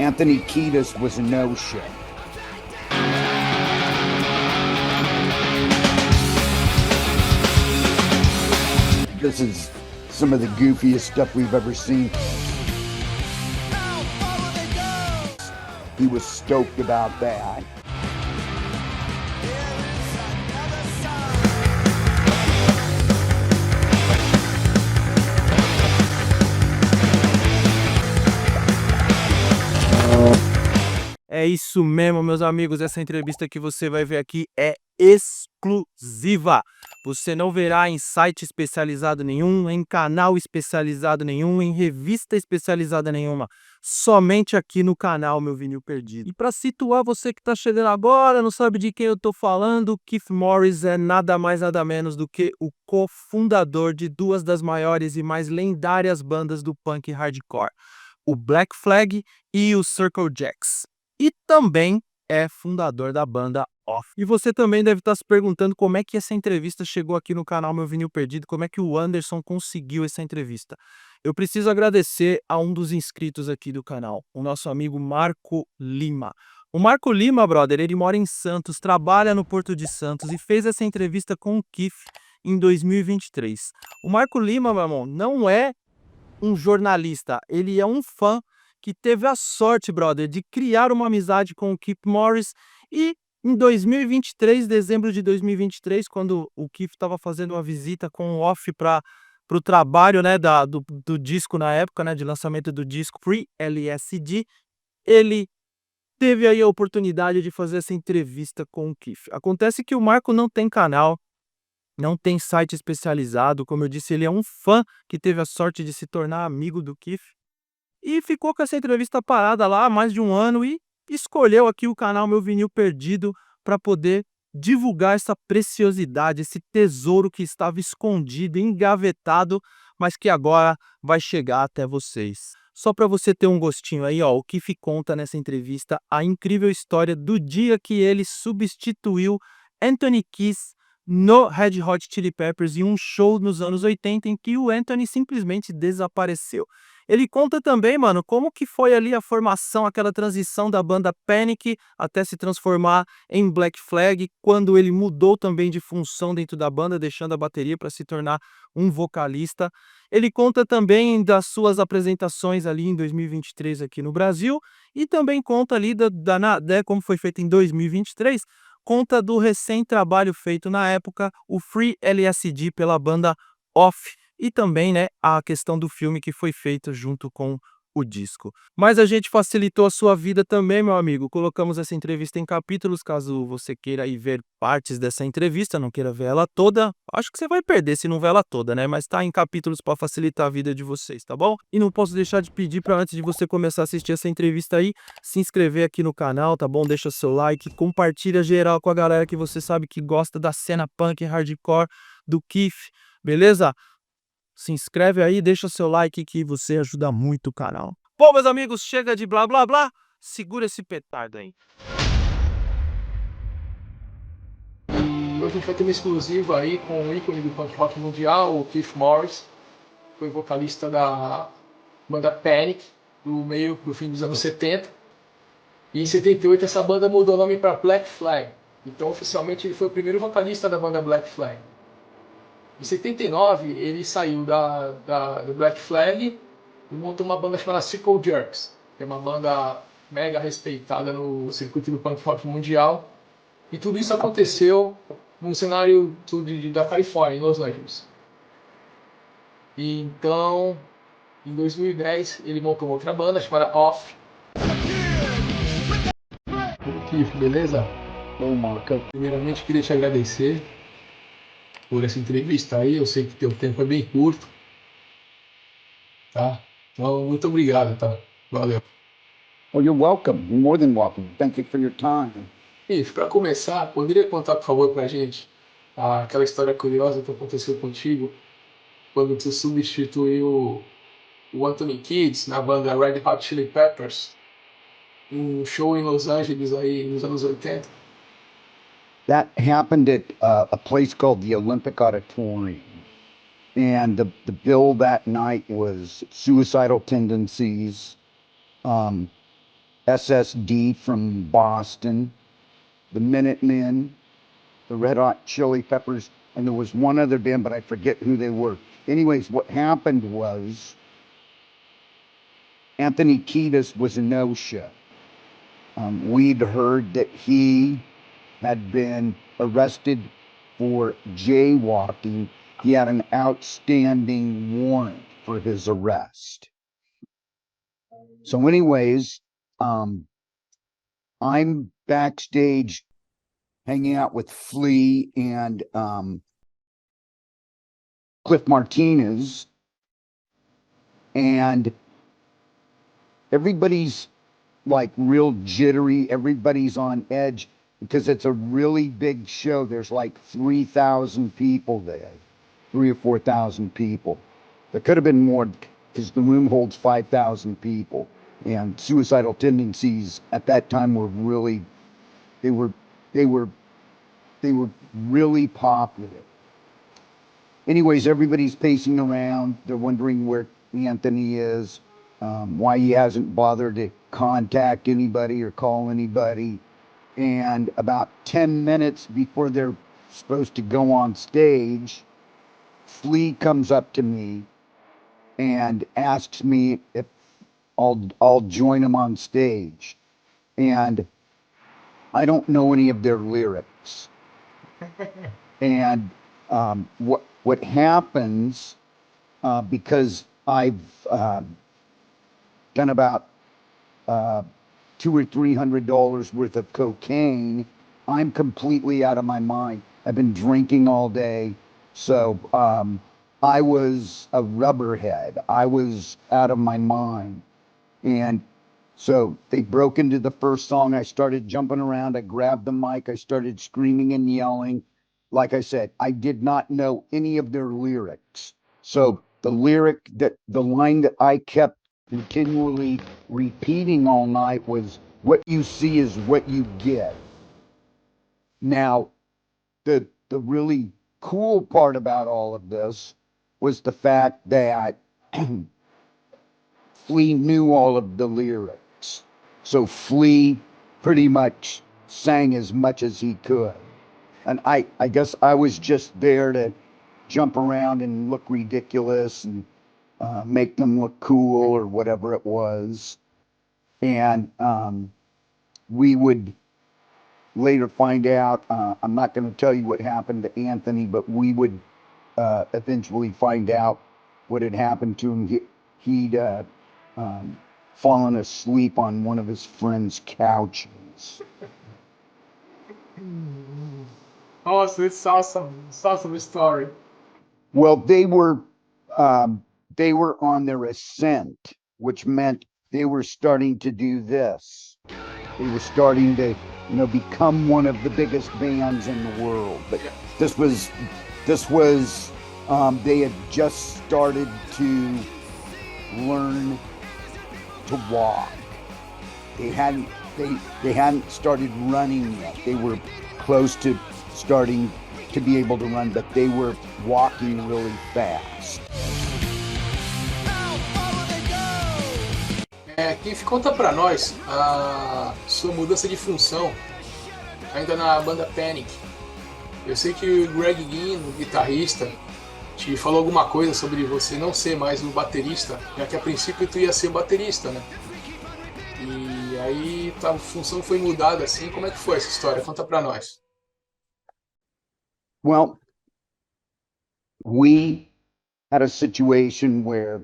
Anthony Kiedis was a no-show. This is some of the goofiest stuff we've ever seen. He was stoked about that. É isso mesmo, meus amigos. Essa entrevista que você vai ver aqui é exclusiva. Você não verá em site especializado nenhum, em canal especializado nenhum, em revista especializada nenhuma. Somente aqui no canal Meu Vinil Perdido. E para situar você que está chegando agora, não sabe de quem eu estou falando, Keith Morris é nada mais nada menos do que o cofundador de duas das maiores e mais lendárias bandas do punk hardcore, o Black Flag e o Circle Jacks. E também é fundador da banda Off. E você também deve estar se perguntando como é que essa entrevista chegou aqui no canal Meu Vinil Perdido, como é que o Anderson conseguiu essa entrevista. Eu preciso agradecer a um dos inscritos aqui do canal, o nosso amigo Marco Lima. O Marco Lima, brother, ele mora em Santos, trabalha no Porto de Santos e fez essa entrevista com o Keith em 2023. O Marco Lima, meu irmão, não é um jornalista, ele é um fã que teve a sorte, brother, de criar uma amizade com o Keith Morris e em 2023, dezembro de 2023, quando o Keith estava fazendo uma visita com o Off para o trabalho, né, do disco na época, né, de lançamento do disco Free LSD, ele teve aí a oportunidade de fazer essa entrevista com o Keith. Acontece que o Marco não tem canal, não tem site especializado, como eu disse, ele é um fã que teve a sorte de se tornar amigo do Keith. E ficou com essa entrevista parada lá há mais de um ano e escolheu aqui o canal Meu Vinil Perdido para poder divulgar essa preciosidade, esse tesouro que estava escondido, engavetado, mas que agora vai chegar até vocês. Só para você ter um gostinho aí, ó, o Keith conta nessa entrevista a incrível história do dia que ele substituiu Anthony Kiedis no Red Hot Chilli Peppers em um show nos anos 80 em que o Anthony simplesmente desapareceu. Ele conta também, mano, como que foi ali a formação, aquela transição da banda Panic até se transformar em Black Flag, quando ele mudou também de função dentro da banda, deixando a bateria para se tornar um vocalista. Ele conta também das suas apresentações ali em 2023 aqui no Brasil e também conta ali como foi feito em 2023, conta do recém-trabalho feito na época, o Free LSD pela banda Off, e também, né, a questão do filme que foi feito junto com o disco. Mas a gente facilitou a sua vida também, meu amigo. Colocamos essa entrevista em capítulos, caso você queira ir ver partes dessa entrevista, não queira ver ela toda. Acho que você vai perder se não ver ela toda, né? Mas tá em capítulos para facilitar a vida de vocês, tá bom? E não posso deixar de pedir para antes de você começar a assistir essa entrevista aí, se inscrever aqui no canal, tá bom? Deixa seu like, compartilha geral com a galera que você sabe que gosta da cena punk hardcore do Keith, beleza? Se inscreve aí, deixa seu like que você ajuda muito o canal. Bom, meus amigos, chega de blá blá blá, segura esse petardo aí. Hoje a gente vai ter uma exclusiva aí com o ícone do punk rock mundial, o Keith Morris, foi vocalista da banda Panic, do fim dos anos 70. E em 78 essa banda mudou o nome para Black Flag. Então oficialmente ele foi o primeiro vocalista da banda Black Flag. Em 79 ele saiu do Black Flag e montou uma banda chamada Circle Jerks, que é uma banda mega respeitada no circuito do punk rock mundial. E tudo isso aconteceu num cenário da Califórnia, em Los Angeles. E então, em 2010, ele montou outra banda chamada Off. Keith, beleza? Bom, Marco. Primeiramente, queria te agradecer por essa entrevista aí. Eu sei que teu tempo é bem curto, tá? Então, muito obrigado, tá? Valeu. Well, you're welcome. You're more than welcome. Thank you for your time. Keith, para começar, poderia contar, por favor, pra gente aquela história curiosa que aconteceu contigo quando tu substituiu o Anthony Kiedis na banda Red Hot Chilli Peppers, um show em Los Angeles aí nos anos 80? That happened at a place called the Olympic Auditorium. And the bill that night was suicidal tendencies, SSD from Boston, the Minutemen, the Red Hot Chili Peppers, and there was one other band, but I forget who they were. Anyways, what happened was Anthony Kiedis was a no-show. We'd heard that he had been arrested for jaywalking. He had an outstanding warrant for his arrest. So anyways, I'm backstage hanging out with Flea and Cliff Martinez, and everybody's like real jittery. Everybody's on edge because it's a really big show. There's like 3,000 people there, 3 or 4,000 people. There could have been more because the room holds 5,000 people. And suicidal tendencies at that time were really, they were really popular. Anyways, everybody's pacing around. They're wondering where Anthony is, why he hasn't bothered to contact anybody or call anybody. And about 10 minutes before they're supposed to go on stage, Flea comes up to me and asks me if I'll join him on stage. And I don't know any of their lyrics. And what happens, because I've done about $200 or $300 worth of cocaine, I'm completely out of my mind. I've been drinking all day, so I was a rubberhead. I was out of my mind. And so they broke into the first song. I started jumping around. I grabbed the mic. I started screaming and yelling. Like I said, I did not know any of their lyrics. So the line that I kept continually repeating all night was, "What you see is what you get." Now, the really cool part about all of this was the fact that Flea knew all of the lyrics. So Flea pretty much sang as much as he could. And I guess I was just there to jump around and look ridiculous and make them look cool or whatever it was. And we would later find out, I'm not going to tell you what happened to Anthony, but we would eventually find out what had happened to him. He'd fallen asleep on one of his friend's couches. Nossa, it's awesome. It's awesome story. Well, they were on their ascent, which meant they were starting to do this. They were starting to, become one of the biggest bands in the world. But this was they had just started to learn to walk. They hadn't started running yet. They were close to starting to be able to run, but they were walking really fast. Keith, conta pra nós a sua mudança de função ainda na banda Panic. Eu sei que o Greg Ginn, o guitarrista, te falou alguma coisa sobre você não ser mais o baterista, já que a princípio tu ia ser o baterista, né? E aí a função foi mudada assim. Como é que foi essa história? Conta pra nós. Well, we had a situation where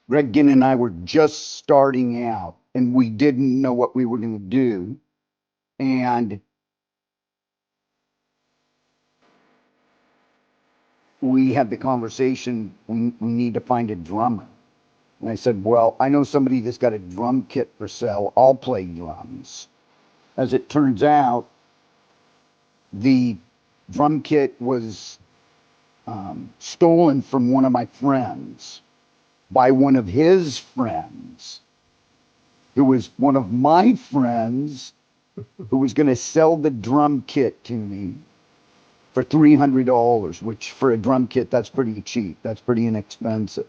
Greg Ginn and I were just starting out, and we didn't know what we were going to do. And we had the conversation, we need to find a drummer. And I said, well, I know somebody that's got a drum kit for sale. I'll play drums. As it turns out, the drum kit was stolen from one of my friends by one of his friends, who was one of my friends, who was going to sell the drum kit to me for $300, which for a drum kit, that's pretty cheap. That's pretty inexpensive.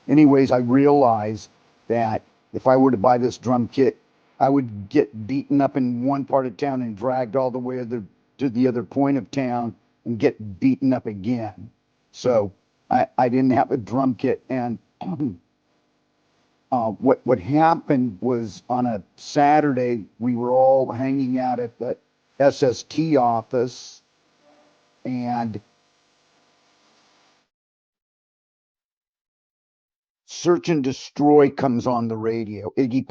Anyways, I realized that if I were to buy this drum kit, I would get beaten up in one part of town and dragged all the way to the other point of town and get beaten up again. So I didn't have a drum kit. And what happened was on a Saturday, we were all hanging out at the SST office, and Search and Destroy comes on the radio. Iggy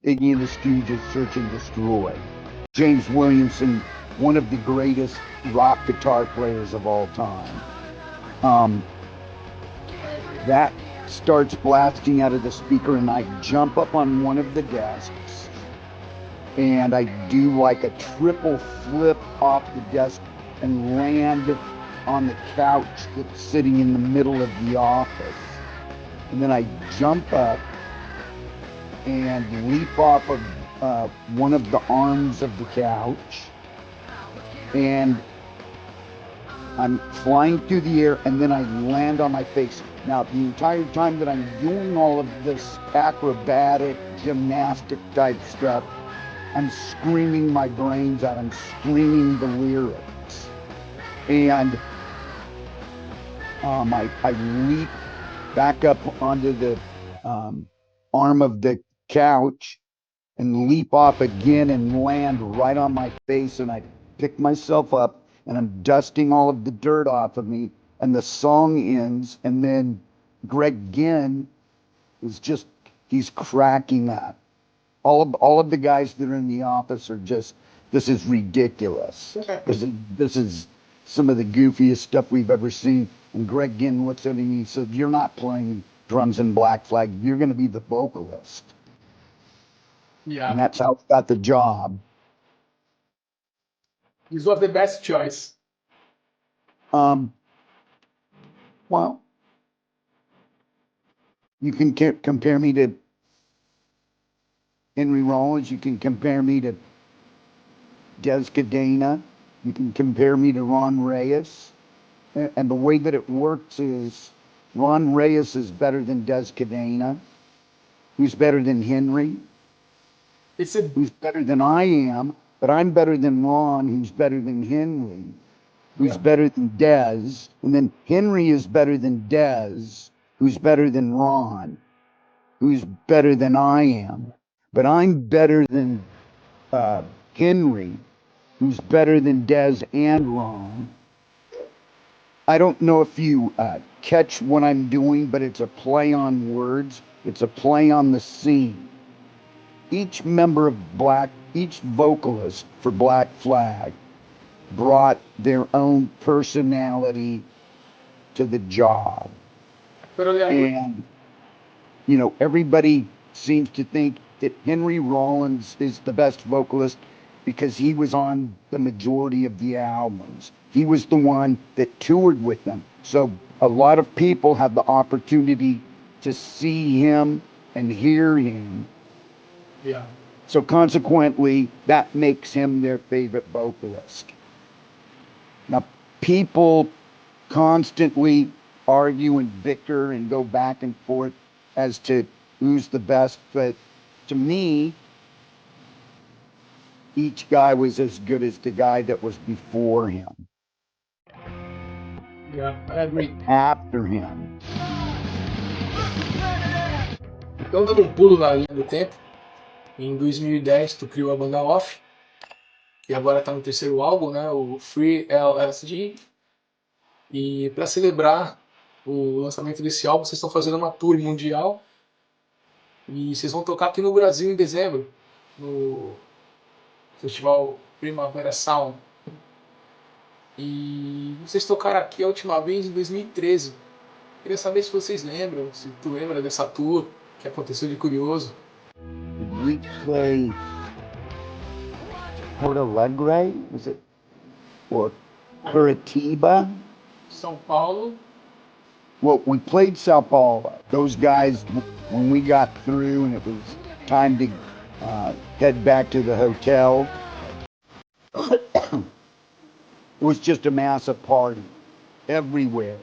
and the Stooges, Search and Destroy. James Williamson, one of the greatest rock guitar players of all time. That starts blasting out of the speaker, and I jump up on one of the desks, and I do like a triple flip off the desk and land on the couch that's sitting in the middle of the office. And then I jump up and leap off of one of the arms of the couch, and I'm flying through the air, and then I land on my face. Now, the entire time that I'm doing all of this acrobatic, gymnastic type stuff, I'm screaming my brains out. I'm screaming the lyrics. And I leap back up onto the arm of the couch and leap off again and land right on my face. And I pick myself up, and I'm dusting all of the dirt off of me, and the song ends, and then Greg Ginn is just, he's cracking up. All of the guys that are in the office are just, this is ridiculous. This is some of the goofiest stuff we've ever seen. And Greg Ginn looks at me and he said, "You're not playing drums in Black Flag, you're going to be the vocalist." Yeah. And that's how I got the job. This was the best choice. Well, you can compare me to Henry Rollins. You can compare me to Des Cadena. You can compare me to Ron Reyes. And the way that it works is Ron Reyes is better than Des Cadena. Who's better than Henry? Who's better than I am, but I'm better than Ron, who's better than Henry, who's better than Des, and then Henry is better than Des, who's better than Ron, who's better than I am, but I'm better than Henry, who's better than Des and Ron. I don't know if you catch what I'm doing, but it's a play on words. It's a play on the scene. Each vocalist for Black Flag brought their own personality to the job. And, everybody seems to think that Henry Rollins is the best vocalist because he was on the majority of the albums. He was the one that toured with them. So a lot of people have the opportunity to see him and hear him. Yeah. So consequently, that makes him their favorite vocalist. Now, people constantly argue and bicker and go back and forth as to who's the best, but to me, each guy was as good as the guy that was before him. Yeah, I agree. After him. Então, dando um pulo na linha do tempo, em 2010 tu criou a banda Off, que agora está no terceiro álbum, né, o Free LSD. E para celebrar o lançamento desse álbum, vocês estão fazendo uma tour mundial. E vocês vão tocar aqui no Brasil em dezembro, no festival Primavera Sound. E vocês tocaram aqui a última vez em 2013. Queria saber se vocês lembram, se tu lembra dessa tour que aconteceu de curioso. We played Porto Alegre, was it? Or Curitiba? São Paulo. Well, we played Sao Paulo. Those guys, when we got through and it was time to head back to the hotel, it was just a massive party everywhere.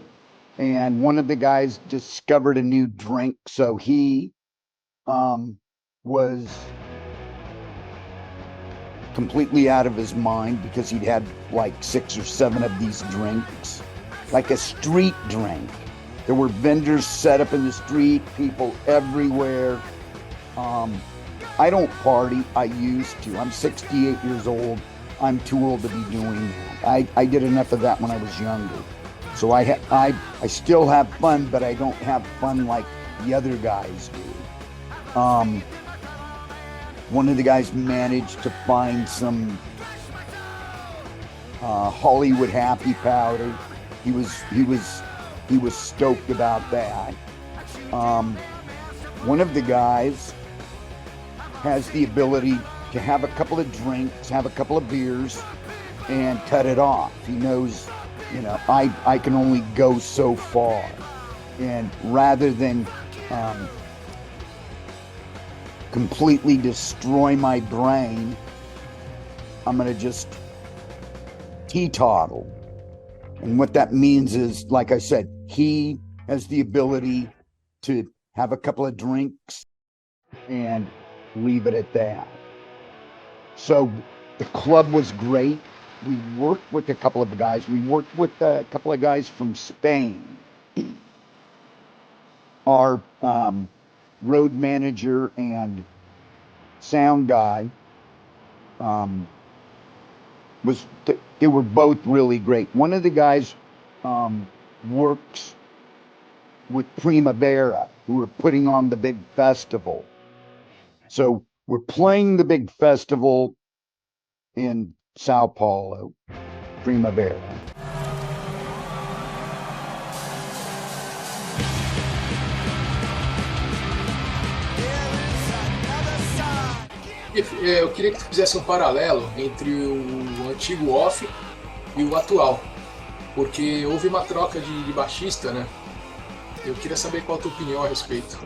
And one of the guys discovered a new drink, so he was completely out of his mind because he'd had like 6 or 7 of these drinks, like a street drink. There were vendors set up in the street, people everywhere. I don't party. I used to. I'm 68 years old. I'm too old to be doing that. I did enough of that when I was younger. So I still have fun, but I don't have fun like the other guys do. One of the guys managed to find some Hollywood happy powder. He was stoked about that. One of the guys has the ability to have a couple of drinks, have a couple of beers, and cut it off. He knows, I can only go so far. And rather than completely destroy my brain, I'm going to just teetotal. And what that means is, like I said, he has the ability to have a couple of drinks and leave it at that. So the club was great. We worked with a couple of guys. We worked with a couple of guys from Spain. Our road manager and sound guy they were both really great. One of the guys works with Primavera, who are putting on the big festival. So we're playing the big festival in Sao Paulo, Primavera. Eu queria que tu fizesse um paralelo entre o antigo off e o atual, porque houve uma troca de baixista, né? Eu queria saber qual a tua opinião a respeito.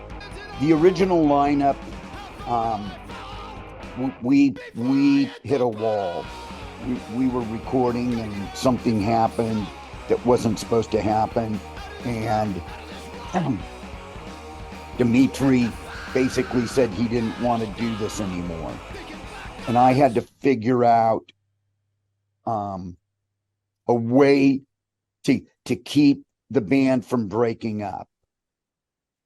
The original lineup, we hit a wall. We were recording and something happened that wasn't supposed to happen, and Dimitri basically said he didn't want to do this anymore. And I had to figure out a way to keep the band from breaking up.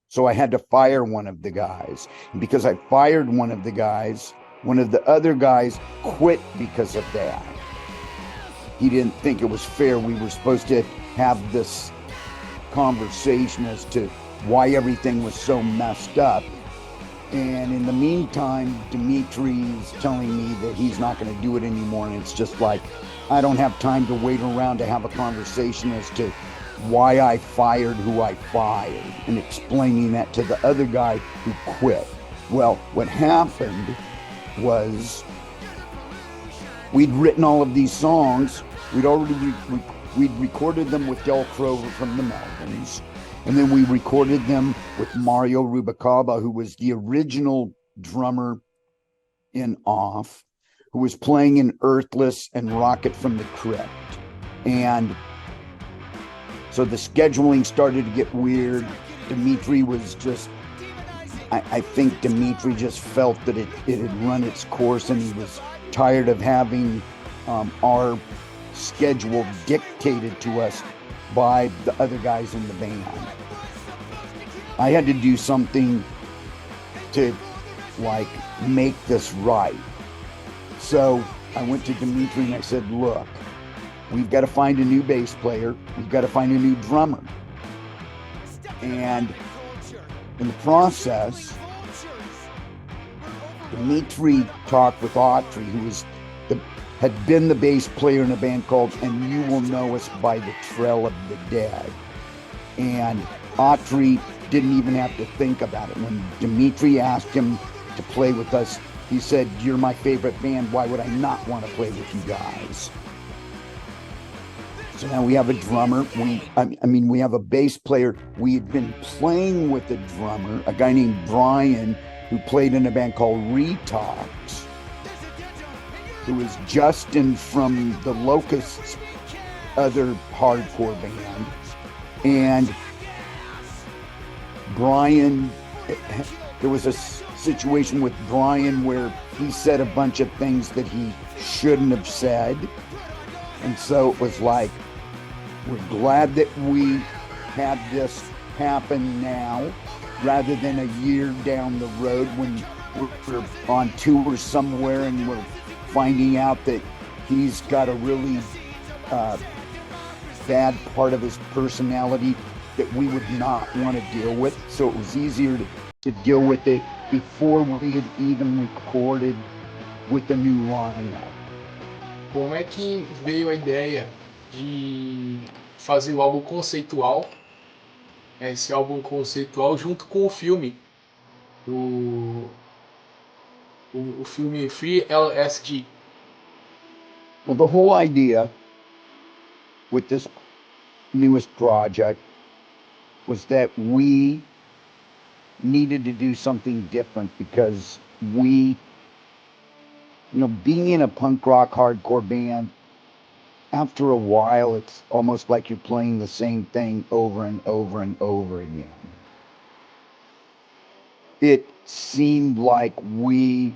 So I had to fire one of the guys. And because I fired one of the guys, one of the other guys quit because of that. He didn't think it was fair. We were supposed to have this conversation as to why everything was so messed up. And in the meantime, Dimitri's telling me that he's not going to do it anymore. And it's just like, I don't have time to wait around to have a conversation as to why I fired who I fired and explaining that to the other guy who quit. Well, what happened was we'd written all of these songs. We'd recorded them with Del Crover from the Melvins. And then we recorded them with Mario Rubalcaba, who was the original drummer in Off, who was playing in Earthless and Rocket from the Crypt. And so the scheduling started to get weird. Dimitri was just, I think Dimitri just felt that it had run its course, and he was tired of having our schedule dictated to us by the other guys in the band. I had to do something to make this right. So I went to Dimitri and I said, look, we've got to find a new bass player. We've got to find a new drummer. And in the process, Dimitri talked with Autry, who had been the bass player in a band called And You Will Know Us by the Trail of the Dead. And Autry didn't even have to think about it. When Dimitri asked him to play with us, he said, you're my favorite band. Why would I not want to play with you guys? So now we have a drummer. We have a bass player. We had been playing with a drummer, a guy named Brian, who played in a band called Retox, who was Justin from the Locusts' other hardcore band. And Brian, there was situation with Brian where he said a bunch of things that he shouldn't have said. And so it was like, we're glad that we had this happen now rather than a year down the road when we're on tour somewhere and we're finding out that he's got a really bad part of his personality that we would not want to deal with. So it was easier to deal with it before we had even recorded with the new lineup. Como é que veio a ideia de fazer o álbum conceitual, esse álbum conceitual junto com o filme, o filme Free LSD? Well, the whole idea with this newest project was that we needed to do something different because we, being in a punk rock hardcore band, after a while, it's almost like you're playing the same thing over and over and over again. It seemed like we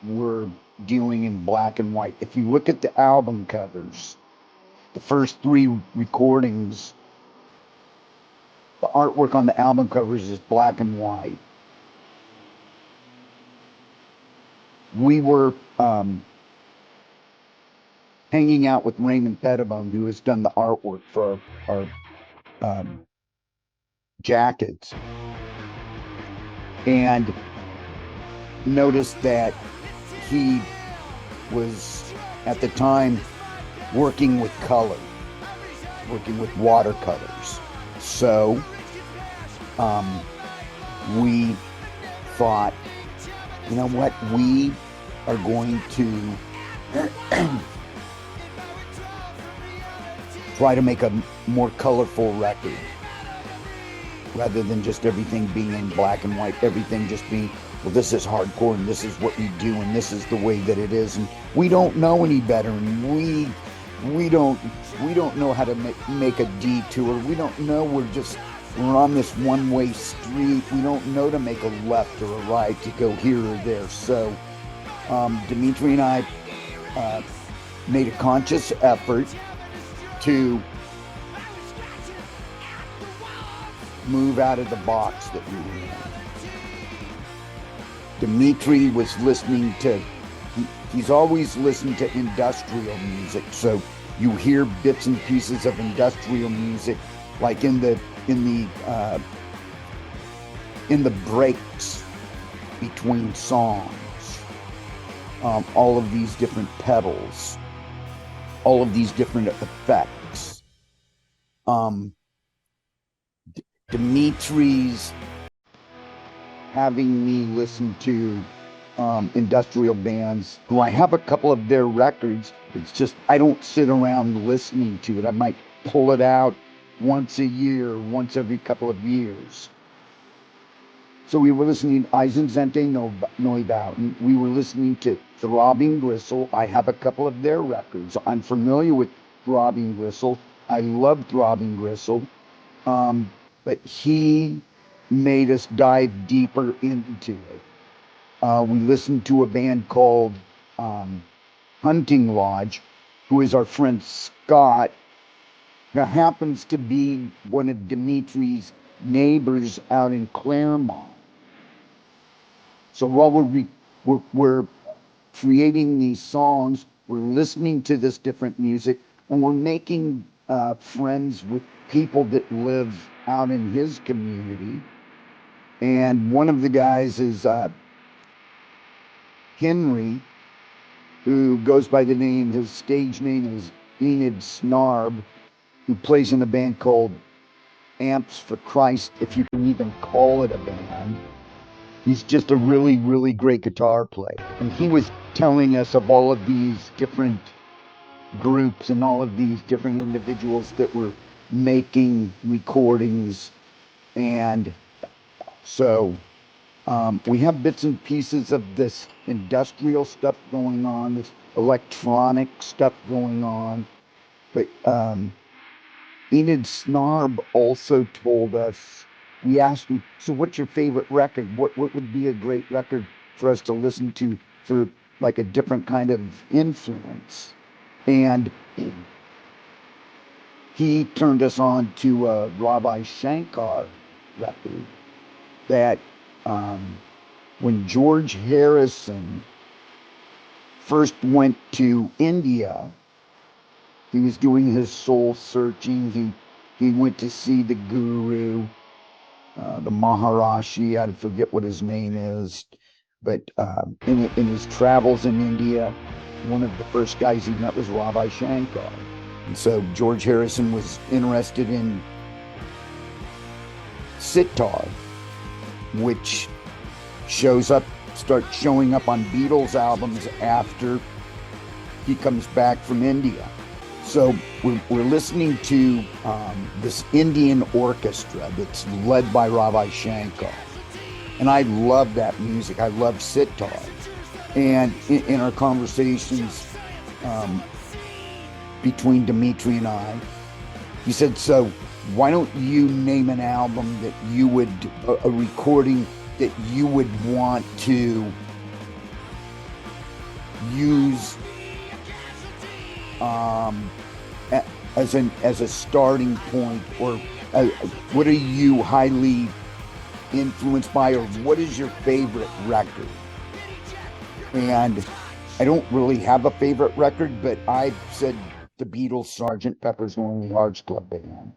were dealing in black and white. If you look at the album covers, the first 3 recordings, the artwork on the album covers is black and white. We were hanging out with Raymond Pettibone, who has done the artwork for our jackets, and noticed that he was, at the time, working with color, working with watercolors. So we thought, you know what, we are going to try to make a more colorful record rather than just everything being in black and white, everything just being, well, this is hardcore and this is what we do and this is the way that it is, and we don't know any better, and we don't know how to make a detour. We don't know, we're on this one-way street. We don't know to make a left or a right, to go here or there. So Dimitri and I made a conscious effort to move out of the box that we were in. Dimitri was listening to, he's always listened to industrial music, so you hear bits and pieces of industrial music, like in the breaks between songs. All of these different pedals, all of these different effects. Dimitri's having me listen to industrial bands who I have a couple of their records. It's just, I don't sit around listening to it. I might pull it out once a year, once every couple of years. So we were listening to Eisenzehnte Neubauten. We were listening to Throbbing Gristle. I have a couple of their records. I'm familiar with Throbbing Gristle. I love Throbbing Gristle. But he made us dive deeper into it. We listened to a band called Hunting Lodge, who is our friend Scott, who happens to be one of Dimitri's neighbors out in Claremont. So while we're creating these songs, we're listening to this different music, and we're making friends with people that live out in his community. And one of the guys is Henry, who goes by the name, his stage name is Enid Snarb, who plays in a band called Amps for Christ, if you can even call it a band. He's just a really, really great guitar player. And he was telling us of all of these different groups and all of these different individuals that were making recordings. And so we have bits and pieces of this industrial stuff going on, this electronic stuff going on. But Enid Snarb also told us we asked him, so what's your favorite record? What would be a great record for us to listen to for like a different kind of influence? And he turned us on to a Ravi Shankar record that when George Harrison first went to India, he was doing his soul searching. He went to see the guru, the Maharishi, I forget what his name is, but in his travels in India, one of the first guys he met was Ravi Shankar. And so George Harrison was interested in sitar, which starts showing up on Beatles albums after he comes back from India. So we're listening to this Indian orchestra that's led by Ravi Shankar. And I love that music. I love sitar. And in our conversations between Dimitri and I, he said, so why don't you name an album that you would, a recording that you would want to use as a starting point, or what are you highly influenced by, or what is your favorite record? And I don't really have a favorite record, but I said the Beatles' Sgt. Pepper's Lonely Hearts Club Band.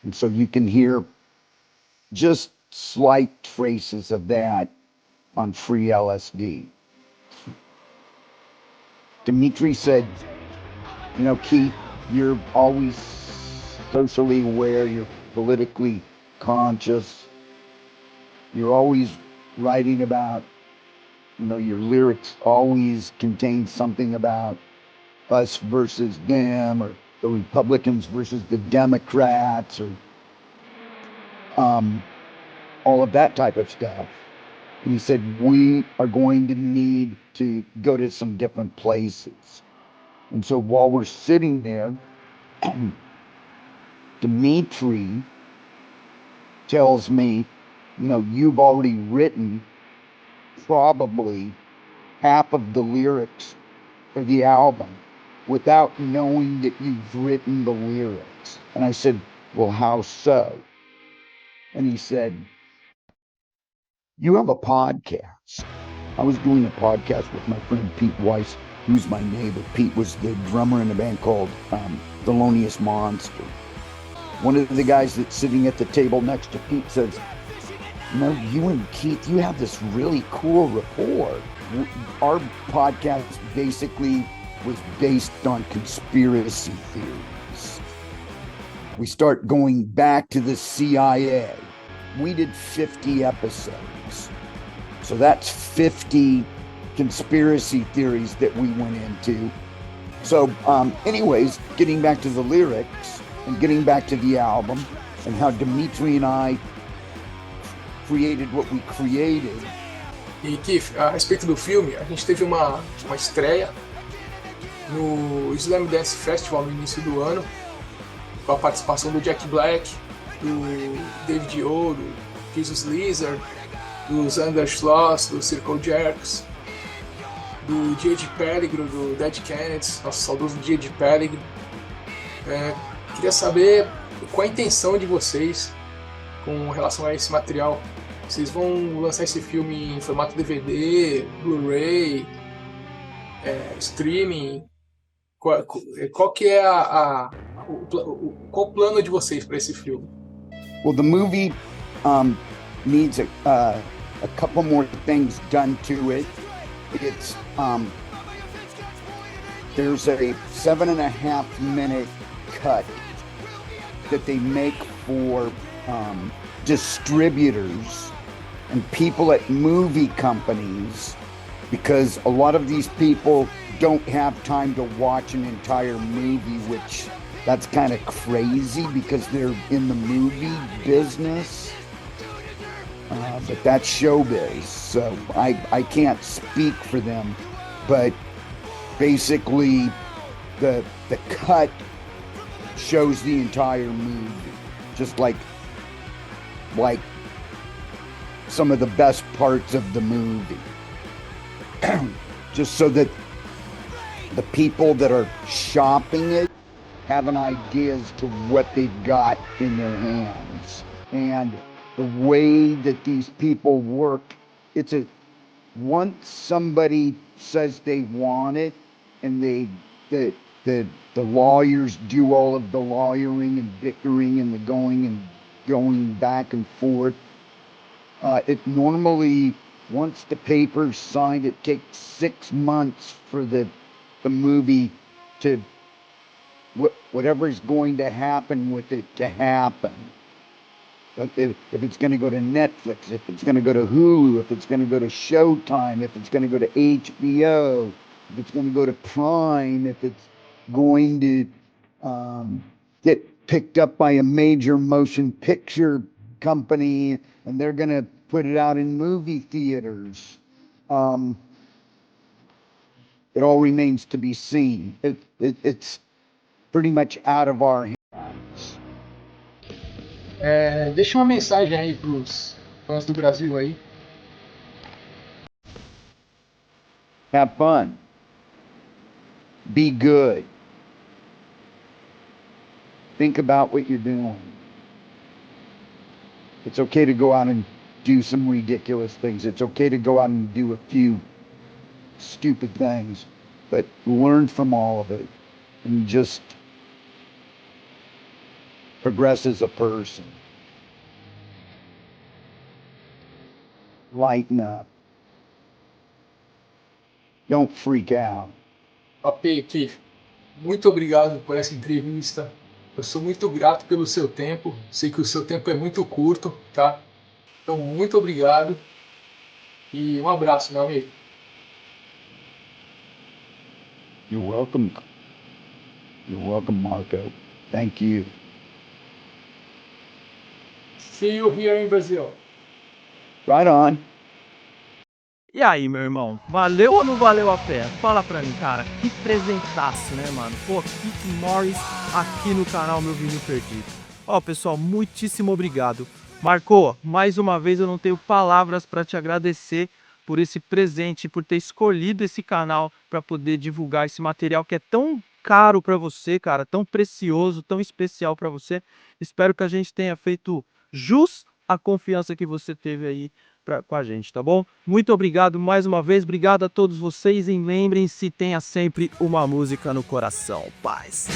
And so you can hear just slight traces of that on Free LSD. Dimitri said, you know, Keith, you're always socially aware, you're politically conscious, you're always writing about, you know, your lyrics always contain something about us versus them, or the Republicans versus the Democrats, or all of that type of stuff. And he said, we are going to need to go to some different places. And so while we're sitting there, Dimitri tells me, you know, you've already written probably half of the lyrics for the album without knowing that you've written the lyrics. And I said, well, how so? And he said, you have a podcast. I was doing a podcast with my friend Pete Weiss, who's my neighbor. Pete was the drummer in a band called Thelonious Monster. One of the guys that's sitting at the table next to Pete says, you know, you and Keith, you have this really cool rapport. Our podcast basically was based on conspiracy theories. We start going back to the CIA. We did 50 episodes. So that's 50 conspiracy theories that we went into. So anyways, getting back to the lyrics and getting back to the album and how Dimitri and I created what we created. E Keith, a respeito do filme, a gente teve uma estreia no Slam Dance Festival no início do ano, com a participação do Jack Black, do David O, do Jesus Lizard, dos Anders Sloss, do Circle Jerks, do J.D. Pellegro, do Dead Kennedys, nosso saudoso J.D. Pellegro. Queria saber qual a intenção de vocês com relação a esse material. Vocês vão lançar esse filme em formato DVD, Blu-ray, streaming? Qual que é qual o plano de vocês para esse filme? Well, the movie needs a couple more things done to it. It's there's a 7.5 minute cut that they make for distributors and people at movie companies, because a lot of these people don't have time to watch an entire movie, which that's kind of crazy because they're in the movie business. But that's showbiz, so I can't speak for them. But basically, the cut shows the entire movie, just like like some of the best parts of the movie. Just so that the people that are shopping it have an idea as to what they've got in their hands. And the way that these people work, once somebody says they want it, and the lawyers do all of the lawyering and bickering and the going back and forth. It normally, once the paper's signed, it takes 6 months for the movie to, whatever's going to happen with it to happen. If it's going to go to Netflix, if it's going to go to Hulu, if it's going to go to Showtime, if it's going to go to HBO, if it's going to go to Prime, if it's going to get picked up by a major motion picture company and they're going to put it out in movie theaters. It all remains to be seen. It's pretty much out of our hands. Deixa uma mensagem aí pros fãs do Brasil aí. Have fun. Be good. Think about what you're doing. It's okay to go out and do some ridiculous things. It's okay to go out and do a few stupid things, but learn from all of it and just progress as a person. Lighten up. Don't freak out. Papi, aqui, muito obrigado por essa entrevista. Eu sou muito grato pelo seu tempo. Sei que o seu tempo é muito curto, tá? Então, muito obrigado. E um abraço, meu amigo. You're welcome. You're welcome, Marco. Thank you. See you here in Brazil. Right on. E aí, meu irmão, valeu ou não valeu a pena? Fala pra mim, cara, que presentaço, né, mano? Pô, Keith Morris aqui no canal Meu Vinil Perdido. Ó, pessoal, muitíssimo obrigado. Marco, mais uma vez eu não tenho palavras pra te agradecer por esse presente, por ter escolhido esse canal pra poder divulgar esse material que é tão caro pra você, cara, tão precioso, tão especial pra você. Espero que a gente tenha feito jus à confiança que você teve aí com a gente, tá bom? Muito obrigado mais uma vez, obrigado a todos vocês e lembrem-se, tenha sempre uma música no coração. Paz!